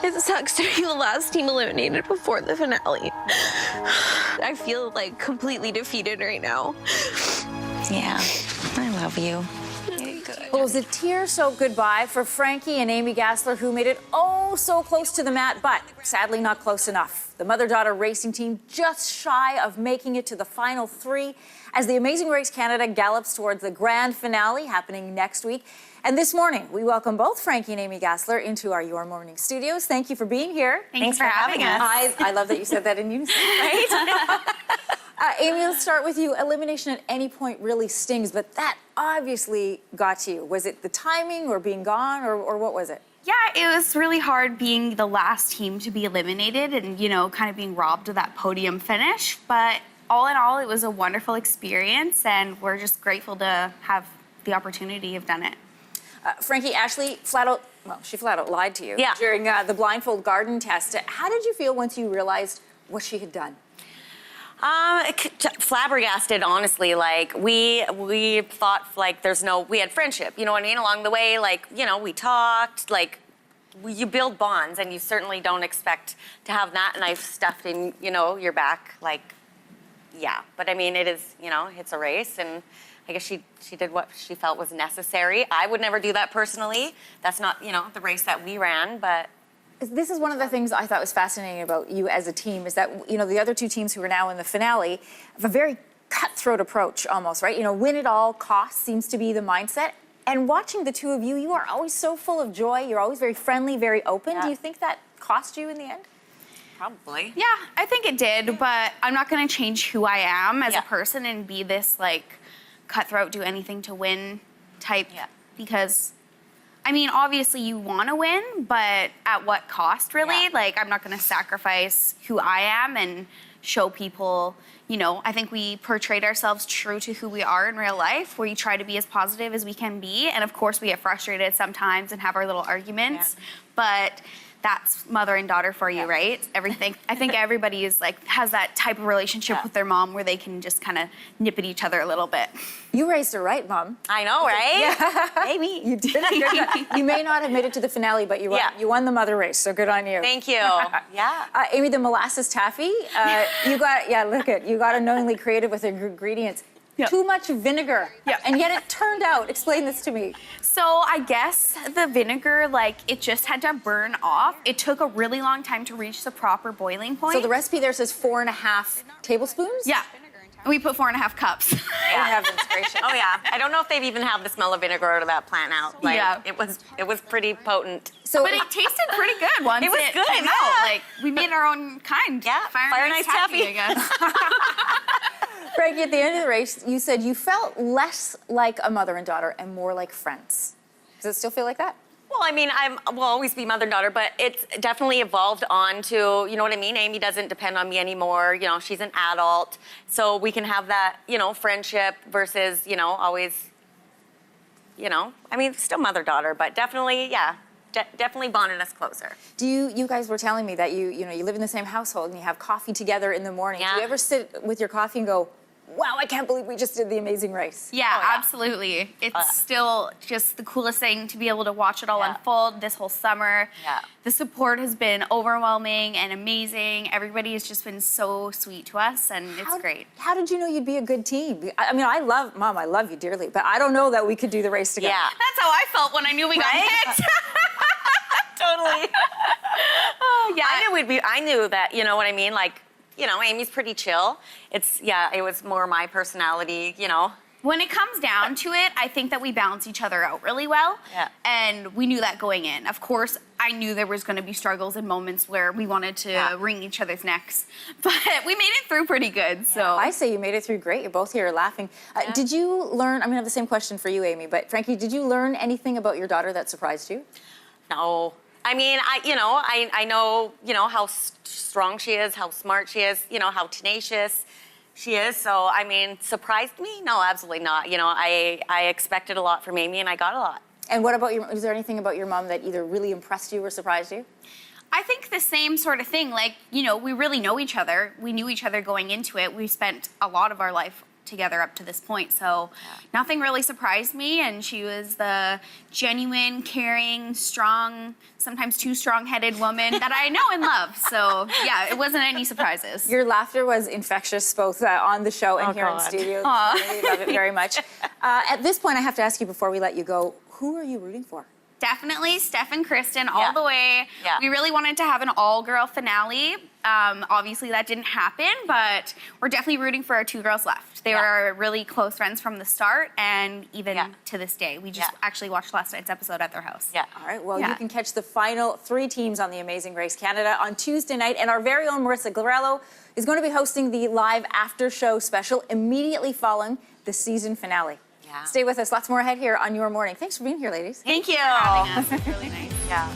It sucks to be the last team eliminated before the finale. I feel like completely defeated right now. Yeah, I love you. Well, it was a tear-soaked goodbye for Frankie and Amy Gassler, who made it oh so close to the mat, but sadly not close enough. The mother-daughter racing team just shy of making it to the final three as the Amazing Race Canada gallops towards the grand finale happening next week. And this morning, we welcome both Frankie and Amy Gassler into our Your Morning studios. Thank you for being here. Thanks for having us. I love that you said that in unison, right? Amy, let's start with you. Elimination at any point really stings, but that obviously got to you. Was it the timing or being gone or what was it? Yeah, it was really hard being the last team to be eliminated and, you know, kind of being robbed of that podium finish. But all in all, it was a wonderful experience, and we're just grateful to have the opportunity of done it. Frankie, Ashley flat out lied to you during the blindfold garden test. How did you feel once you realized what she had done? Flabbergasted, honestly. Like, we thought, like, we had friendship, you know what I mean, along the way. Like, you know, we talked, like, you build bonds, and you certainly don't expect to have that knife stuffed in, you know, your back. Like, yeah. But, I mean, it is, you know, it's a race, and I guess she did what she felt was necessary. I would never do that personally. That's not, you know, the race that we ran, but... This is one of the things I thought was fascinating about you as a team is that, you know, the other two teams who are now in the finale have a very cutthroat approach almost, right? You know, win at all costs seems to be the mindset. And watching the two of you, you are always so full of joy. You're always very friendly, very open. Yeah. Do you think that cost you in the end? Probably. Yeah, I think it did, but I'm not going to change who I am as a person and be this, like, cutthroat, do anything to win type, because... I mean, obviously you want to win, but at what cost, really? Yeah. Like, I'm not going to sacrifice who I am and show people, you know, I think we portrayed ourselves true to who we are in real life, where you try to be as positive as we can be. And of course, we get frustrated sometimes and have our little arguments, but that's mother and daughter for you, right? Everything. I think everybody is like, has that type of relationship with their mom where they can just kind of nip at each other a little bit. You raised her right, Mom. I know, right? Yeah. Maybe. You did. You may not have made it to the finale, but you won the mother race, so good on you. Thank you. Yeah. Amy, the molasses taffy, you got unknowingly creative with the ingredients. Too much vinegar. And yet it turned out. Explain this to me. So I guess the vinegar, like, it just had to burn off. It took a really long time to reach the proper boiling point. So the recipe there says 4.5 tablespoons? Yeah. We put 4.5 cups. Yeah. Heavens gracious. Oh yeah. I don't know if they've even had the smell of vinegar out of that plant out. Like, it was pretty potent. So but it tasted pretty good once it was good. Came out. Like, we made our own kind. Yeah. Fire and Ice taffy, I guess. Frankie, at the end of the race, you said you felt less like a mother and daughter and more like friends. Does it still feel like that? Well, I mean, we'll always be mother and daughter, but it's definitely evolved on to, you know what I mean? Amy doesn't depend on me anymore. You know, she's an adult. So we can have that, you know, friendship versus, you know, always, you know, I mean, still mother-daughter, but definitely, yeah, definitely bonded us closer. Do you guys were telling me that you live in the same household and you have coffee together in the morning. Yeah. Do you ever sit with your coffee and go, wow, I can't believe we just did the Amazing Race? Yeah, absolutely. It's still just the coolest thing to be able to watch it all unfold this whole summer. Yeah. The support has been overwhelming and amazing. Everybody has just been so sweet to us, and it's great. How did you know you'd be a good team? I mean, Mom, I love you dearly, but I don't know that we could do the race together. Yeah. That's how I felt when I knew we got picked. Totally. Oh, yeah. I knew that, you know what I mean? Like, you know, Amy's pretty chill. It was more my personality, you know. When it comes down to it, I think that we balance each other out really well. Yeah. And we knew that going in. Of course, I knew there was going to be struggles and moments where we wanted to wring each other's necks. But we made it through pretty good, so. I say you made it through great. You're both here laughing. Did you learn, I'm going to have the same question for you, Amy, but Frankie, did you learn anything about your daughter that surprised you? No. I mean, I know, you know, how strong she is, how smart she is, you know, how tenacious she is. So, I mean, surprised me? No, absolutely not. You know, I expected a lot from Amy, and I got a lot. And what about is there anything about your mom that either really impressed you or surprised you? I think the same sort of thing. Like, you know, we really know each other. We knew each other going into it. We spent a lot of our life together up to this point. So nothing really surprised me, and she was the genuine, caring, strong, sometimes too strong-headed woman that I know and love. So yeah, it wasn't any surprises. Your laughter was infectious, both on the show and here in God. studio. I really love it very much. At this point, I have to ask you before we let you go, who are you rooting for? Definitely Steph and Kristen all Yeah. the way. Yeah. We really wanted to have an all-girl finale. Obviously, that didn't happen, but we're definitely rooting for our 2 girls left. They Yeah. were really close friends from the start, and even Yeah. to this day. We just Yeah. actually watched last night's episode at their house. Yeah. All right, well, Yeah. you can catch the final 3 teams on The Amazing Race Canada on Tuesday night, and our very own Marissa Glorello is going to be hosting the live after-show special immediately following the season finale. Yeah. Stay with us. Lots more ahead here on Your Morning. Thanks for being here, ladies. Thank you for having us. It's really nice. Yeah.